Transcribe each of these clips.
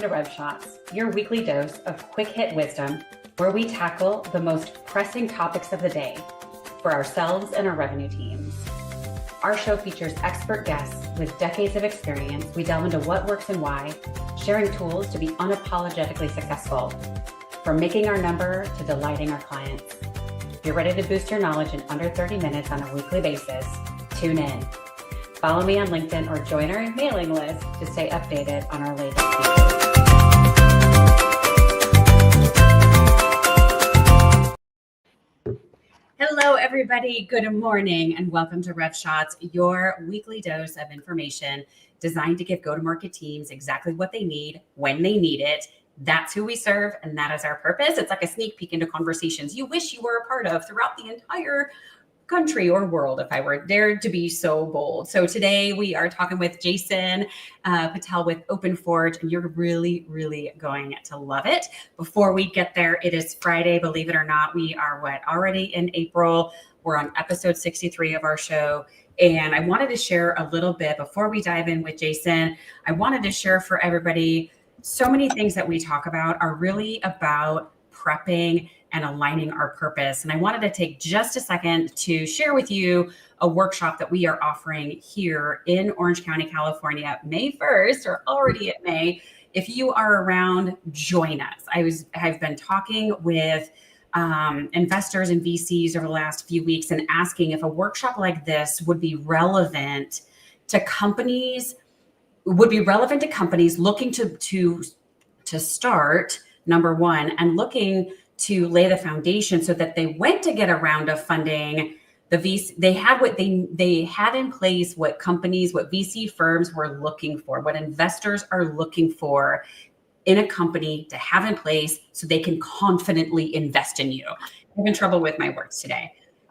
Welcome to Rev Shots, your weekly dose of quick hit wisdom, where we tackle the most pressing topics of the day for ourselves and our revenue teams. Our show features expert guests with decades of experience. We delve into what works and why, sharing tools to be unapologetically successful, from making our number to delighting our clients. If you're ready to boost your knowledge in under 30 minutes on a weekly basis, tune in. Follow me on LinkedIn or join our mailing list to stay updated on our latest features. Hello, everybody. Good morning and welcome to Rev Shots, your weekly dose of information designed to give go-to-market teams exactly what they need when they need it. That's who we serve, and that is our purpose. It's like a sneak peek into conversations you wish you were a part of throughout the entire country or world, if I were dared to be so bold. So today we are talking with Jason Patel with OpenForge, and you're really, really going to love it. Before we get there, it is Friday. Believe it or not, we are already in April. We're on episode 63 of our show. And I wanted to share a little bit before we dive in with Jason. I wanted to share for everybody, so many things that we talk about are really about prepping and aligning our purpose. And I wanted to take just a second to share with you a workshop that we are offering here in Orange County, California, May 1st, or already at May. If you are around, join us. I've been talking with investors and VCs over the last few weeks and asking if a workshop like this would be relevant to companies, looking to start, number one, and looking to lay the foundation so that they went to get a round of funding. They had in place what VC firms were looking for, what investors are looking for in a company to have in place so they can confidently invest in you. I'm having trouble with my words today.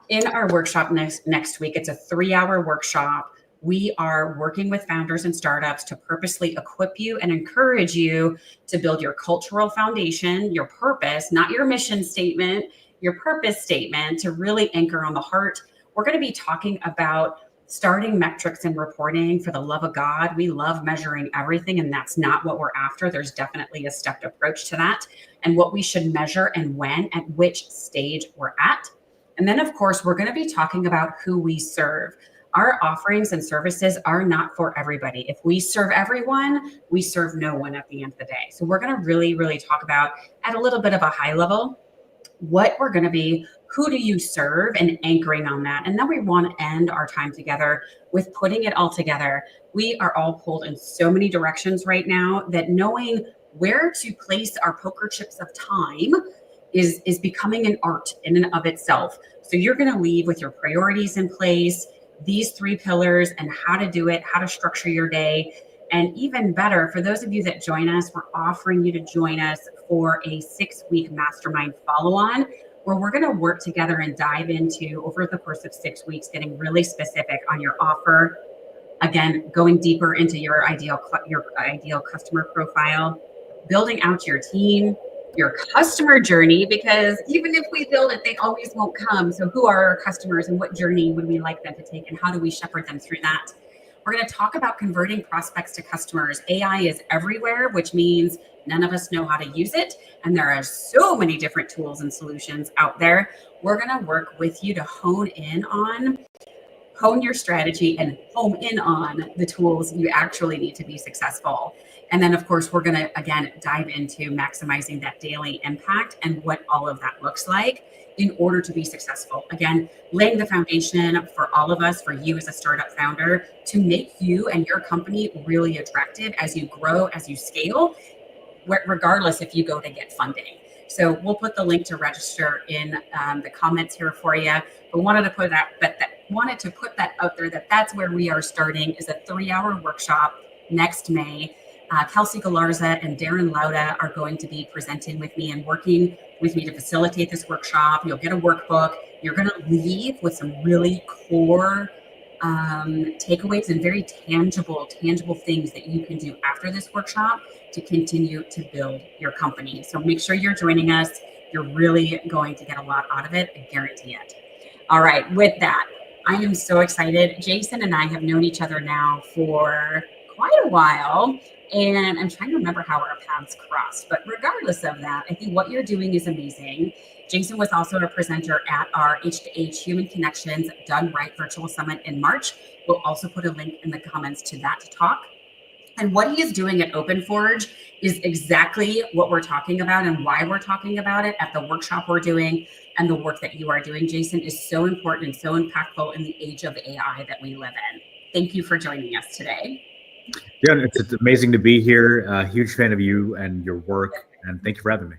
In our workshop next week, it's a 3-hour workshop. We are working with founders and startups to purposely equip you and encourage you to build your cultural foundation, your purpose, not your mission statement, your purpose statement, to really anchor on the heart. We're going to be talking about starting metrics and reporting. For the love of God, we love measuring everything, and that's not what we're after. There's definitely a stepped approach to that, and what we should measure and when, at which stage we're at. And then, of course, we're going to be talking about who we serve. Our offerings and services are not for everybody. If we serve everyone, we serve no one at the end of the day. So we're going to really, really talk about, at a little bit of a high level, what we're going to be, who do you serve, and anchoring on that. And then we want to end our time together with putting it all together. We are all pulled in so many directions right now that knowing where to place our poker chips of time is becoming an art in and of itself. So you're going to leave with your priorities in place, these 3 pillars, and how to do it, how to structure your day. And even better, for those of you that join us, we're offering you to join us for a 6-week mastermind follow-on, where we're going to work together and dive into, over the course of 6 weeks, getting really specific on your offer. Again, going deeper into your ideal customer profile, building out your team, your customer journey, because even if we build it, they always won't come. So who are our customers and what journey would we like them to take, and how do we shepherd them through that? We're going to talk about converting prospects to customers. AI is everywhere, which means none of us know how to use it. And there are so many different tools and solutions out there. We're going to work with you to hone your strategy and home in on the tools you actually need to be successful. And then, of course, we're going to, again, dive into maximizing that daily impact and what all of that looks like in order to be successful. Again, laying the foundation for all of us, for you as a startup founder, to make you and your company really attractive as you grow, as you scale, regardless if you go to get funding. So we'll put the link to register in the comments here for you. But wanted to put that out there, that's where we are starting, is a 3-hour workshop next May. Kelsey Galarza and Darren Lauda are going to be presenting with me and working with me to facilitate this workshop. You'll get a workbook. You're going to leave with some really core takeaways and very tangible things that you can do after this workshop to continue to build your company. So make sure you're joining us. You're really going to get a lot out of it. I guarantee it. All right. With that, I am so excited. Jason and I have known each other now for quite a while. And I'm trying to remember how our paths crossed. But regardless of that, I think what you're doing is amazing. Jason was also a presenter at our H2H Human Connections Done Right virtual summit in March. We'll also put a link in the comments to that talk. And what he is doing at OpenForge is exactly what we're talking about and why we're talking about it at the workshop we're doing, and the work that you are doing, Jason, is so important and so impactful in the age of AI that we live in. Thank you for joining us today. Yeah, it's amazing to be here. Huge fan of you and your work, and thank you for having me.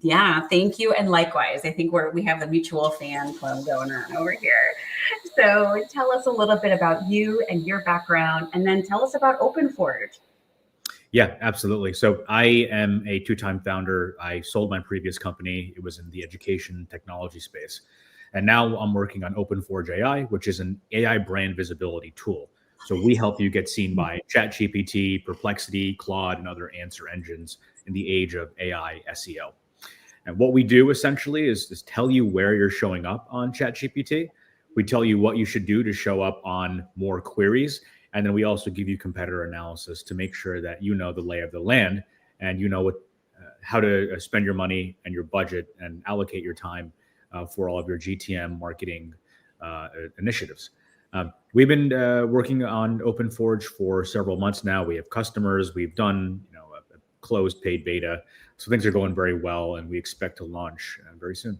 Yeah, thank you. And likewise, I think we have a mutual fan club going on over here. So tell us a little bit about you and your background, and then tell us about OpenForge. Yeah, absolutely. So I am a two-time founder. I sold my previous company. It was in the education technology space. And now I'm working on OpenForge AI, which is an AI brand visibility tool. So we help you get seen by ChatGPT, Perplexity, Claude, and other answer engines in the age of AI SEO. And what we do essentially is tell you where you're showing up on ChatGPT. We tell you what you should do to show up on more queries. And then we also give you competitor analysis to make sure that you know the lay of the land and you know how to spend your money and your budget and allocate your time for all of your GTM marketing initiatives. We've been working on OpenForge for several months now. We have customers. We've done a closed paid beta. So things are going very well, and we expect to launch very soon.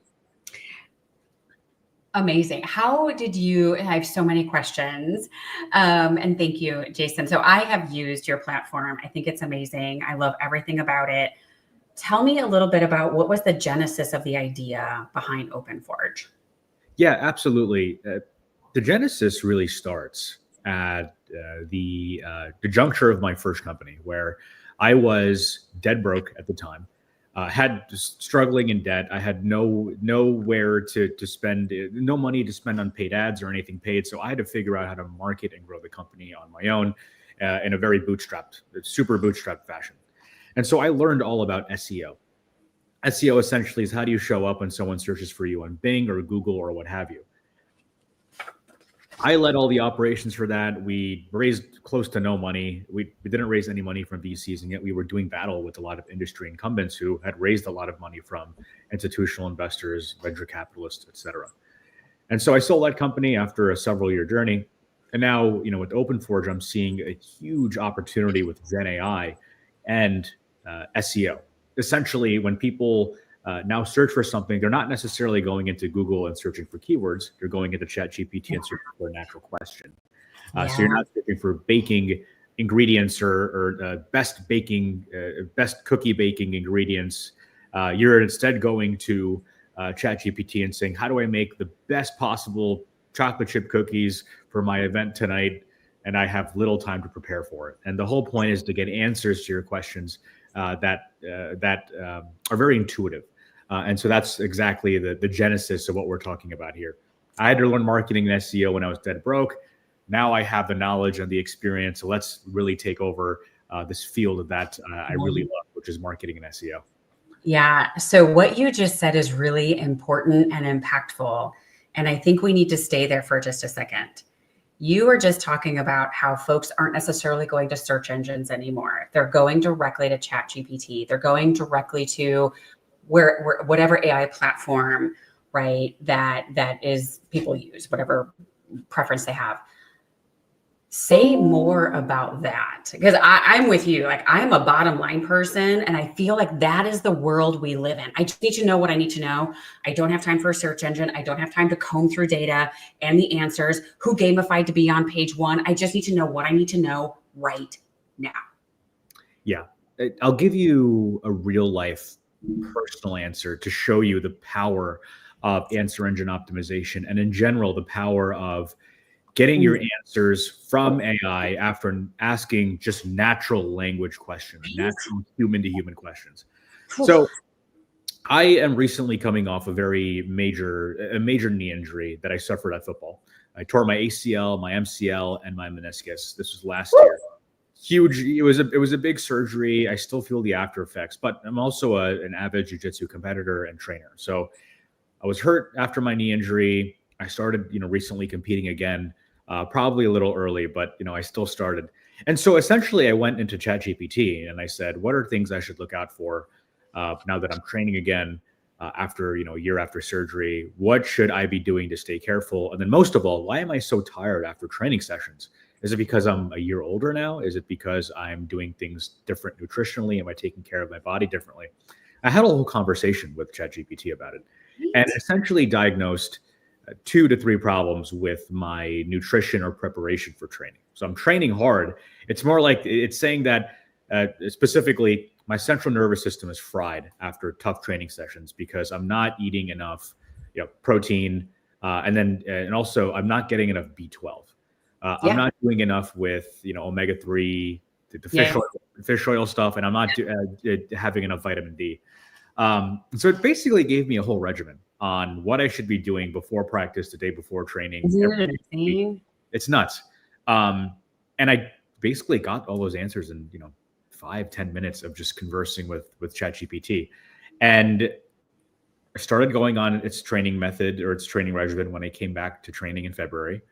Amazing. How did you, I have so many questions. And thank you, Jason. So I have used your platform. I think it's amazing. I love everything about it. Tell me a little bit about what was the genesis of the idea behind OpenForge? Yeah, absolutely. The genesis really starts at the juncture of my first company, where I was dead broke at the time. Had struggling in debt. I had nowhere to spend, no money to spend on paid ads or anything paid. So I had to figure out how to market and grow the company on my own in a very super bootstrapped fashion. And so I learned all about SEO. SEO essentially is how do you show up when someone searches for you on Bing or Google or what have you. I led all the operations for that. We raised close to no money. We didn't raise any money from VCs, and yet we were doing battle with a lot of industry incumbents who had raised a lot of money from institutional investors, venture capitalists, et cetera. And so I sold that company after a several-year journey. And now, with OpenForge, I'm seeing a huge opportunity with Gen AI and SEO. Essentially, when people now search for something, they're not necessarily going into Google and searching for keywords. They're going into ChatGPT and searching for a natural question. So you're not searching for baking ingredients or best cookie baking ingredients. You're instead going to ChatGPT and saying, how do I make the best possible chocolate chip cookies for my event tonight? And I have little time to prepare for it. And the whole point is to get answers to your questions that are very intuitive. And so that's exactly the genesis of what we're talking about here. I had to learn marketing and SEO when I was dead broke. Now I have the knowledge and the experience. So let's really take over this field that I really love, which is marketing and SEO. Yeah. So what you just said is really important and impactful. And I think we need to stay there for just a second. You were just talking about how folks aren't necessarily going to search engines anymore. They're going directly to ChatGPT. They're going directly to whatever AI platform, right, that is people use, whatever preference they have. Say more about that, because I'm with you. Like, I'm a bottom line person, and I feel like that is the world we live in. I just need to know what I need to know. I don't have time for a search engine. I don't have time to comb through data and the answers. Who gamified to be on page one? I just need to know what I need to know right now. Yeah, I'll give you a real life personal answer to show you the power of answer engine optimization, and in general, the power of getting your answers from AI after asking just natural language questions, natural human to human questions. So I am recently coming off a major knee injury that I suffered at football. I tore my ACL, my MCL, and my meniscus. This was last year. Huge. It was a big surgery. I still feel the after effects, but I'm also an avid jiu-jitsu competitor and trainer. So I was hurt after my knee injury. I started, recently competing again. probably a little early, but I still started. And so essentially I went into ChatGPT and I said, what are things I should look out for now that I'm training again after, a year after surgery? What should I be doing to stay careful? And then most of all, why am I so tired after training sessions? Is it because I'm a year older now? Is it because I'm doing things different nutritionally? Am I taking care of my body differently? I had a whole conversation with ChatGPT about it and essentially diagnosed 2 to 3 problems with my nutrition or preparation for training. So I'm training hard. It's more like it's saying that specifically my central nervous system is fried after tough training sessions because I'm not eating enough, protein, and also I'm not getting enough B12. I'm not doing enough with omega-3, the fish oil stuff, and I'm not having enough vitamin D. So it basically gave me a whole regimen on what I should be doing before practice, the day before training. It's nuts. And I basically got all those answers in 5-10 minutes of just conversing with ChatGPT, and I started going on its training method or its training regimen when I came back to training in February.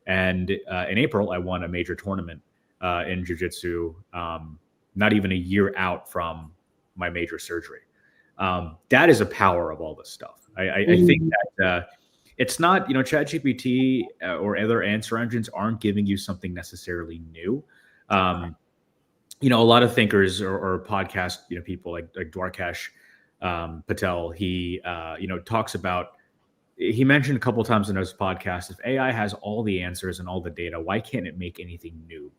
And in April, I won a major tournament in jiu-jitsu, not even a year out from my major surgery. That is a power of all this stuff. I think that it's not, ChatGPT or other answer engines aren't giving you something necessarily new. A lot of thinkers or podcast, people like Dwarkesh Patel, he, talks about, he mentioned a couple of times in his podcast, if AI has all the answers and all the data, why can't it make anything new,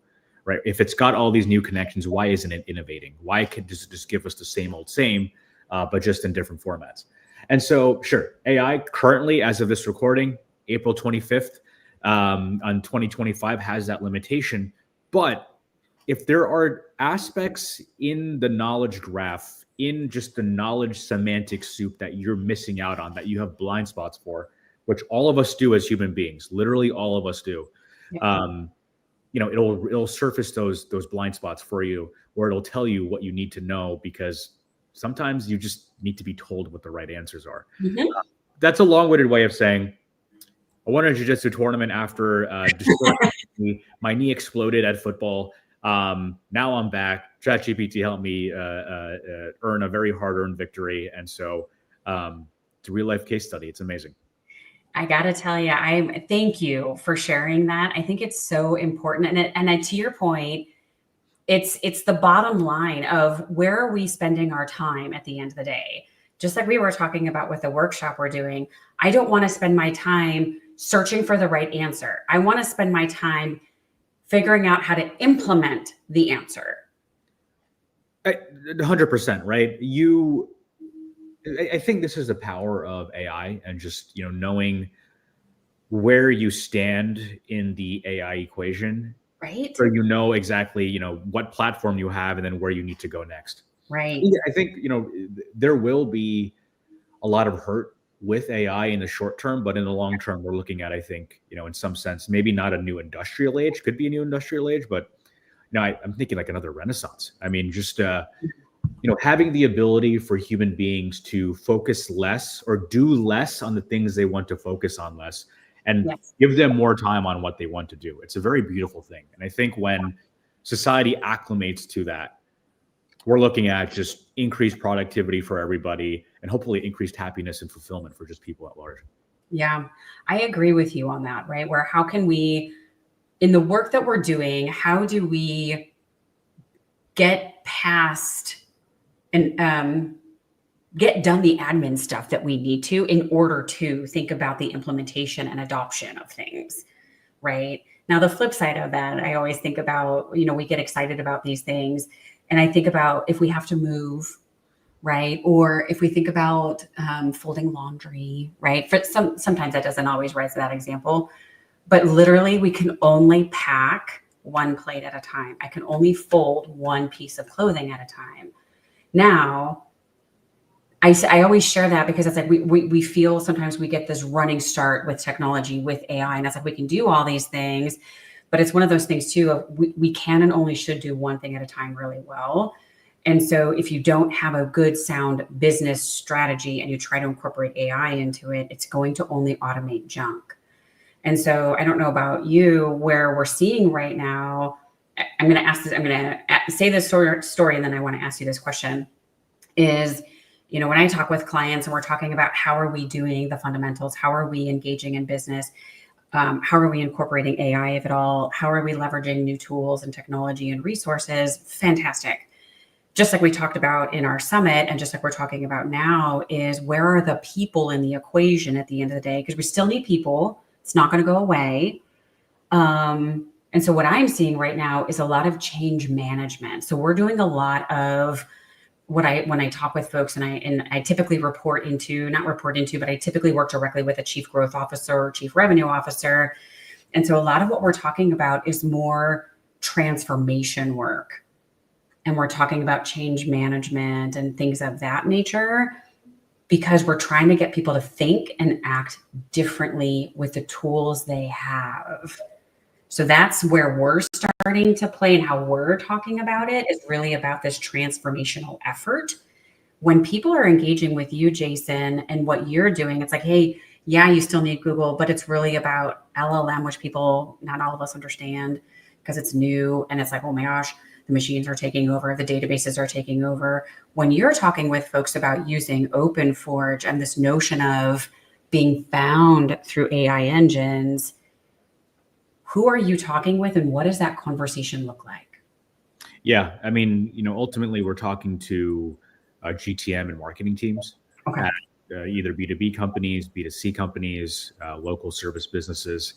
right? If it's got all these new connections, why isn't it innovating? Why could it just give us the same old same, but just in different formats? And so, sure, AI currently, as of this recording, April 25th on 2025, has that limitation. But if there are aspects in the knowledge graph, in just the knowledge semantic soup that you're missing out on, that you have blind spots for, which all of us do as human beings, literally all of us do, it'll surface those blind spots for you, or it'll tell you what you need to know, because sometimes you just need to be told what the right answers are. That's a long-winded way of saying I won a jiu-jitsu tournament after my knee exploded at football. Now I'm back. ChatGPT helped me earn a very hard-earned victory, and so it's a real-life case study. It's amazing. I gotta tell you, thank you for sharing that. I think it's so important, and to your point, it's the bottom line of where are we spending our time at the end of the day. Just like we were talking about with the workshop we're doing, I don't want to spend my time searching for the right answer. I want to spend my time figuring out how to implement the answer. 100%, right? I think this is the power of AI, and just, knowing where you stand in the AI equation, right? So exactly, what platform you have and then where you need to go next. Right. I think, there will be a lot of hurt with AI in the short term, but in the long term, we're looking at, I think, in some sense, maybe not a new industrial age, could be a new industrial age, but I'm thinking like another renaissance. I mean, just, having the ability for human beings to focus less or do less on the things they want to focus on less, and give them more time on what they want to do. It's a very beautiful thing. And I think when society acclimates to that, we're looking at just increased productivity for everybody, and hopefully increased happiness and fulfillment for just people at large. Yeah, I agree with you on that, right? Where how can we, in the work that we're doing, how do we get past and get done the admin stuff that we need to in order to think about the implementation and adoption of things, right? Now, the flip side of that, I always think about, we get excited about these things. And I think about if we have to move, right? Or if we think about folding laundry, right? Sometimes that doesn't always rise to that example, but literally we can only pack one plate at a time. I can only fold one piece of clothing at a time. Now, I always share that because it's like we feel sometimes we get this running start with technology, with AI, and that's like we can do all these things, but it's one of those things too of we can and only should do one thing at a time really well. And so if you don't have a good sound business strategy and you try to incorporate AI into it, it's going to only automate junk. And so I don't know about you, where we're seeing right now. I'm going to ask this, I'm going to say this story, and then I want to ask you this question is, when I talk with clients and we're talking about how are we doing the fundamentals, how are we engaging in business, how are we incorporating AI, if at all, how are we leveraging new tools and technology and resources? Fantastic. Just like we talked about in our summit, and just like we're talking about now, is where are the people in the equation at the end of the day? Because we still need people. It's not going to go away. And so what I'm seeing right now is a lot of change management. So we're doing a lot of when I talk with folks, and I typically not report into, but I typically work directly with a chief growth officer or chief revenue officer. And so a lot of what we're talking about is more transformation work. And we're talking about change management and things of that nature, because we're trying to get people to think and act differently with the tools they have. So that's where we're starting to play, and how we're talking about it is really about this transformational effort. When people are engaging with you, Jason, and what you're doing, it's like, hey, yeah, you still need Google, but it's really about LLM, which people, not all of us understand because it's new. And it's like, oh my gosh, the machines are taking over, the databases are taking over. When you're talking with folks about using OpenForge and this notion of being found through AI engines, who are you talking with, and what does that conversation look like? Yeah, I mean, ultimately we're talking to GTM and marketing teams Okay. at either B2B companies, B2C companies, local service businesses.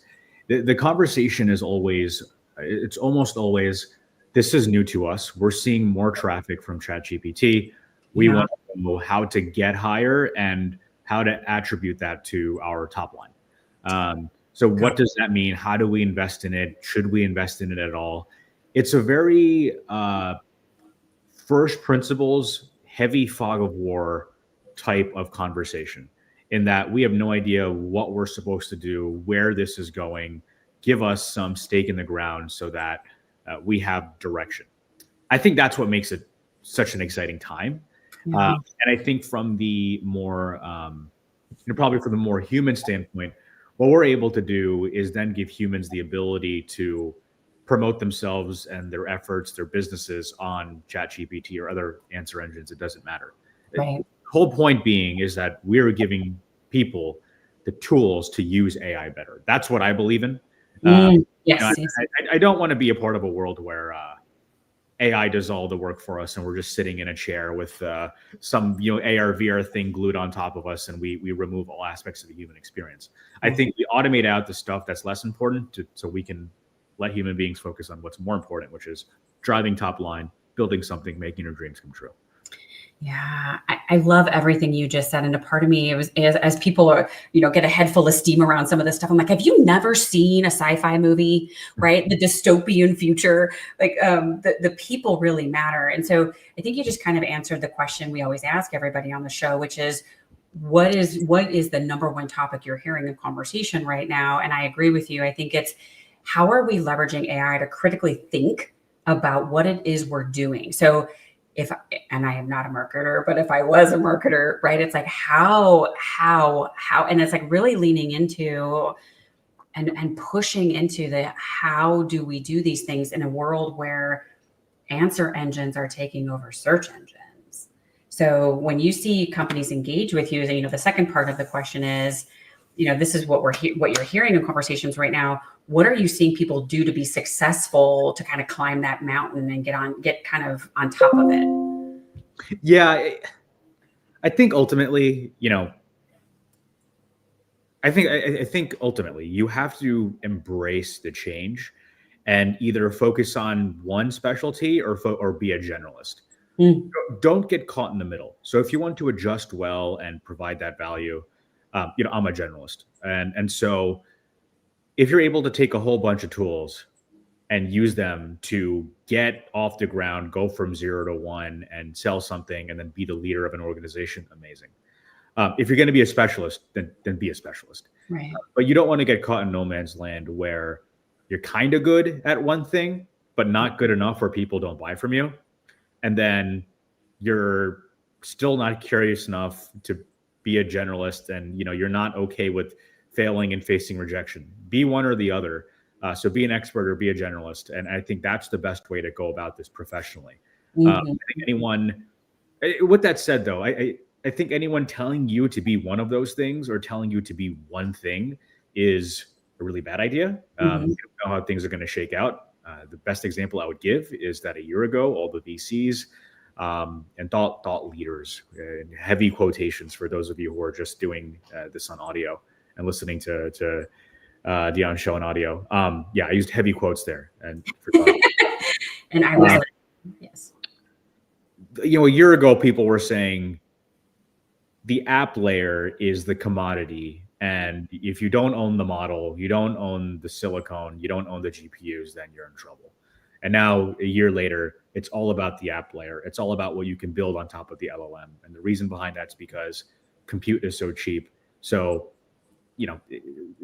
The conversation is it's almost always, this is new to us. We're seeing more traffic from ChatGPT. We want to know how to get higher and how to attribute that to our top line. So what does that mean? How do we invest in it? Should we invest in it at all? It's a very first principles, heavy fog of war type of conversation, in that we have no idea what we're supposed to do, where this is going. Give us some stake in the ground so that we have direction. I think that's what makes it such an exciting time. And I think from the more, probably from the more human standpoint, what we're able to do is then give humans the ability to promote themselves and their efforts, their businesses on ChatGPT or other answer engines. It doesn't matter. Right. The whole point being is that we're giving people the tools to use AI better. That's what I believe in. Yes. I don't want to be a part of a world where AI does all the work for us and we're just sitting in a chair with some AR VR thing glued on top of us, and we remove all aspects of the human experience. I think we automate out the stuff that's less important so we can let human beings focus on what's more important, which is driving top line, building something, making your dreams come true. Yeah, I love everything you just said. And a part of me, it was as people are, get a head full of steam around some of this stuff. I'm like, have you never seen a sci-fi movie, right? The dystopian future, like the people really matter. And so I think you just kind of answered the question we always ask everybody on the show, which is, what is the number one topic you're hearing in conversation right now? And I agree with you. I think it's, how are we leveraging AI to critically think about what it is we're doing? So and I am not a marketer, but if I was a marketer, right, it's like how, and it's like really leaning into and pushing into the, how do we do these things in a world where answer engines are taking over search engines? So when you see companies engage with you, the second part of the question is, this is what what you're hearing in conversations right now. What are you seeing people do to be successful, to kind of climb that mountain and get kind of on top of it? Yeah, I think ultimately, I think ultimately you have to embrace the change and either focus on one specialty or be a generalist. Don't get caught in the middle. So if you want to adjust well and provide that value, I'm a generalist. And so if you're able to take a whole bunch of tools and use them to get off the ground, go from 0 to 1 and sell something and then be the leader of an organization, amazing. If you're going to be a specialist, then be a specialist. Right. But you don't want to get caught in no man's land where you're kind of good at one thing, but not good enough where people don't buy from you. And then you're still not curious enough to be a generalist, and you're not okay with failing and facing rejection. Be one or the other. So be an expert or be a generalist. And I think that's the best way to go about this professionally. I think anyone, with that said, though, I think anyone telling you to be one of those things or telling you to be one thing is a really bad idea. You don't know how things are going to shake out. The best example I would give is that a year ago, all the VCs and thought leaders, heavy quotations for those of you who are just doing this on audio and listening to Dion's show on audio. Yeah, I used heavy quotes there. And and I was yes. A year ago, people were saying the app layer is the commodity. And if you don't own the model, you don't own the silicon, you don't own the GPUs, then you're in trouble. And now a year later, it's all about the app layer. It's all about what you can build on top of the LLM. And the reason behind that is because compute is so cheap. So,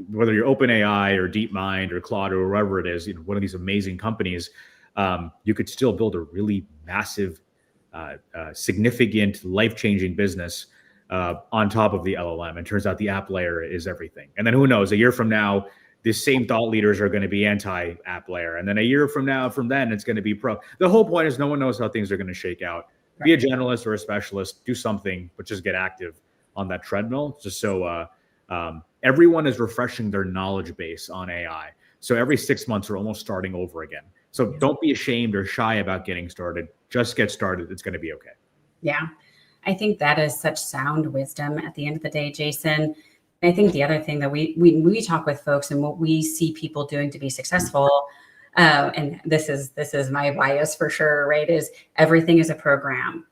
whether you're OpenAI or DeepMind or Claude or wherever it is, one of these amazing companies, you could still build a really massive, significant, life-changing business on top of the LLM. And turns out the app layer is everything. And then who knows, a year from now, the same thought leaders are going to be anti-app layer. And then a year from then, it's going to be pro. The whole point is no one knows how things are going to shake out. Be a generalist or a specialist, do something, but just get active on that treadmill. Just so everyone is refreshing their knowledge base on AI. So every 6 months, we're almost starting over again. So don't be ashamed or shy about getting started. Just get started. It's going to be okay. Yeah. I think that is such sound wisdom at the end of the day, Jason. I think the other thing that we talk with folks and what we see people doing to be successful, and this is my bias for sure, right, is everything is a program.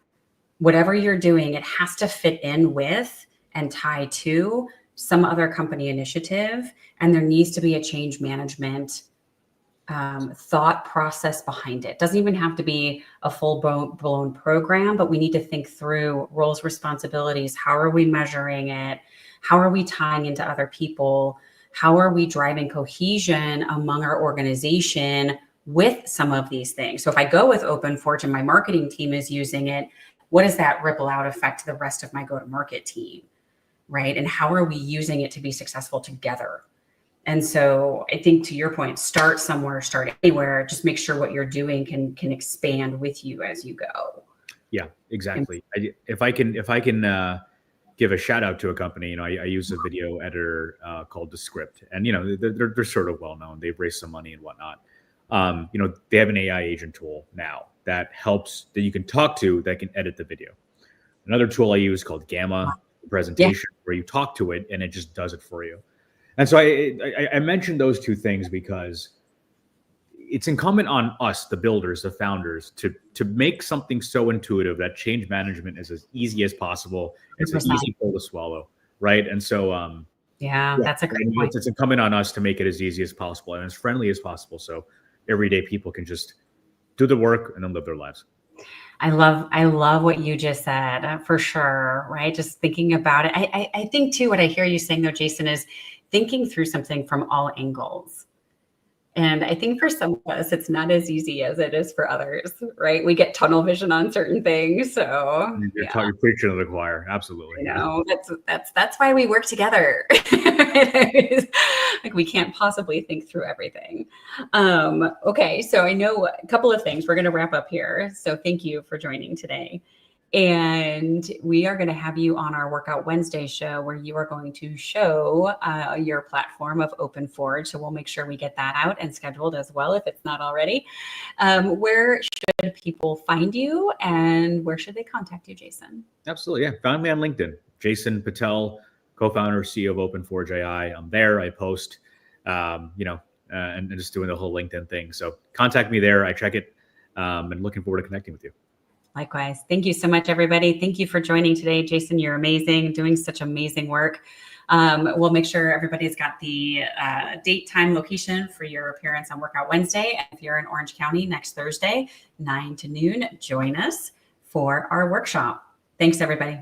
Whatever you're doing, it has to fit in with and tie to some other company initiative, and there needs to be a change management thought process behind it. Doesn't even have to be a full-blown program, but we need to think through roles, responsibilities. How are we measuring it? How are we tying into other people? How are we driving cohesion among our organization with some of these things? So if I go with OpenForge and my marketing team is using it, what does that ripple out effect to the rest of my go-to-market team, right? And how are we using it to be successful together? And so I think to your point, start somewhere, start anywhere, just make sure what you're doing can expand with you as you go. Yeah, exactly. If I can give a shout out to a company, I use a video editor called Descript, and they're sort of well known. They've raised some money and whatnot. They have an AI agent tool now that helps, that you can talk to, that can edit the video. Another tool I use called Gamma Presentation, where you talk to it and it just does it for you. And so I mentioned those two things because it's incumbent on us, the builders, the founders, to make something so intuitive that change management is as easy as possible. It's 100%. An easy pill to swallow, right? And so, that's a great point. It's incumbent on us to make it as easy as possible and as friendly as possible, so everyday people can just do the work and then live their lives. I love what you just said, for sure, right? Just thinking about it. I think too, what I hear you saying though, Jason, is thinking through something from all angles. And I think for some of us, it's not as easy as it is for others, right? We get tunnel vision on certain things. So you're preaching to the choir. Absolutely. That's why we work together. Like we can't possibly think through everything. Okay. So I know a couple of things. We're going to wrap up here. So thank you for joining today. And we are going to have you on our Workout Wednesday show where you are going to show your platform of OpenForge. So we'll make sure we get that out and scheduled as well, if it's not already. Where should people find you and where should they contact you, Jason? Absolutely. Yeah. Find me on LinkedIn. Jason Patel, co-founder, CEO of OpenForge AI. I'm there. I post, and just doing the whole LinkedIn thing. So contact me there. I check it and looking forward to connecting with you. Likewise. Thank you so much, everybody. Thank you for joining today. Jason, you're amazing, doing such amazing work. We'll make sure everybody's got the date, time, location for your appearance on Workout Wednesday. If you're in Orange County next Thursday, 9 to noon, join us for our workshop. Thanks, everybody.